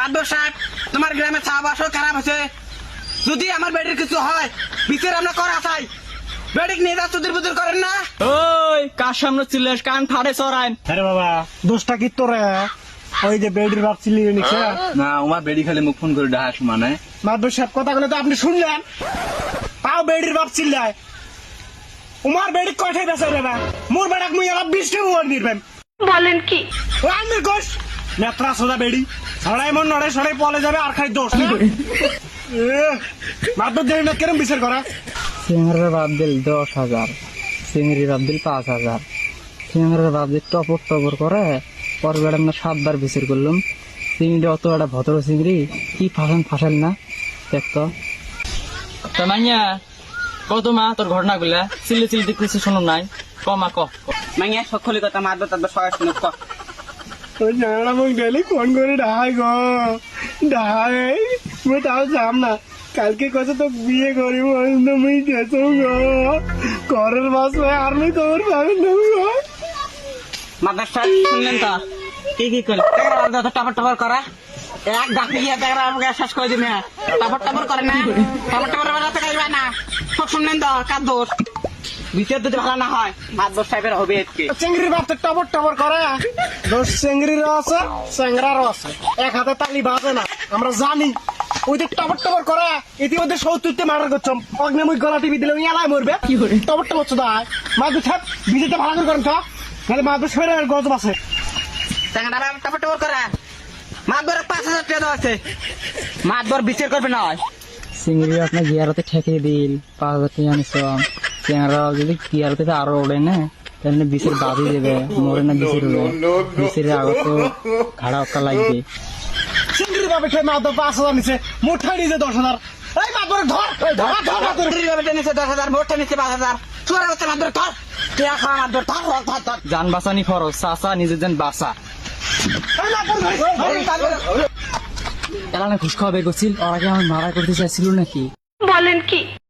মাদবর সাহেব তোমার গ্রামে চাষবাসও খারাপ হয়েছে, যদি আমার বেডির কিছু হয় বিচার আমরা করা চাই। বেডিক নিয়ে যা চুদির বুদির করেন না। ওই কার সামনে চিল্লাস, কান ফাড়ে চড়াইন। আরে বাবা দোষটা কি তোরে? ওই যে বেডির বাপ চিল্লি নিচ্ছে না, আমার বেডি খালি মুখ ফোন করে ডাকা মানে মাদবর সাহেব কথাগুলো তো আপনি শুনলেন, তাও বেডির বাপ চিল্লায়। উমার বেডি কয়টাই বেঁচে দেবে, মোর বেড়াক মুই আবার 20টা ওয়ার নিবেন। বলেন কি? ও আমির কোষ নেত্রা সোজা বেডি ছড়াই মন নড়ে সরাই পলে যাবে আর খাই দোষ মাদবর দেরি না কেরম বিচার করা? সিংহের বাপ দিল 10,000, চিংড়ির বাপ দিল 5,000। সিংহের বাপ দিল টপর টপর করে পরে বেড়া আমরা 7 বার বিচার করলাম। চিংড়ি অত একটা ভদ্র চিংড়ি, কি ফাঁসাল না দেখতো। মাইয়া কত মা তোর ঘটনা গুলা চিল্লি চিল্লি কিছু শুনুন নাই, কমা ক মাইয়া সকলি কথা মাদবর তাদবর সবাই শুনে ক। ওই জানালা মুখ ডেলি ফোন করে ডাহাই গো ডাহাই, মই তাও যাম না। কালকে কত তো বিয়ে করি মুই গেছো গো, ঘরের বাস আর মুই তোর ভাবি গো। মাদবর সাহেব শুনলেন তো কি করল? টপর টপর করা এক ডাকি গিয়ে দেখা আমাকে শেষ করে দিবে। টপর টপর করে না, টপর টপর বেড়াতে গাইবে না। সব শুনলেন তো কার দোষ? বিচার যদি ভালো না হয় মাদবর সাহেবের হবে আজকে। চেংড়ির বাপ তো টপর টপর করে, দোষ চেংড়িরও আছে চেংড়ারও আছে, এক হাতে তালি বাজে না আমরা জানি। ওই যে টপর টপর করে ইতিমধ্যে 70তে মার্ডার করছম, অগ্নিমুখ গলা টিভি দিলে এলাই মরবে। টপর টপর চোদায় মাদবর সাহেব বিজেতে ভালো করে করেন তো, নাহলে মাদবর সাহেবের গজব আছে। ট্যাংরা টপর টপর করা মাদবর 5,000 টাকা দেওয়া আছে, মাদবর বিচার করবে না হয়। চিংড়ি আপনার গিয়ারতে ঠেকিয়ে দিল 5,000 টাকা নিছিলাম। চিংড়া যদি গিয়ারতে আরো ওড়ে না তাহলে বিচের বাদি দেবে, মরে না বিচের হবে, বিচের আগত ঘাড়া অক্কা লাগবে। চেংড়ির বাপে খেয়ে মাদবর 5,000 নিছে, মোটা নিজে 10,000। এই মাদবর ধর ধর ধর মাদবর। নিচে 10,000, ভোটটা নিচে 5,000, চোরা হচ্ছে মাদবর ধর, টিয়া খাওয়া মাদবর ধর ধর ধর। জান বাঁচানি খরচ, চাচা নিজের যেন বাঁচা। এই মাদবর ধর। এলানে ঘুষ খাওয়া বের করছিল, ওরা কি আমার মারা করতে চাইছিল নাকি? বলেন কি?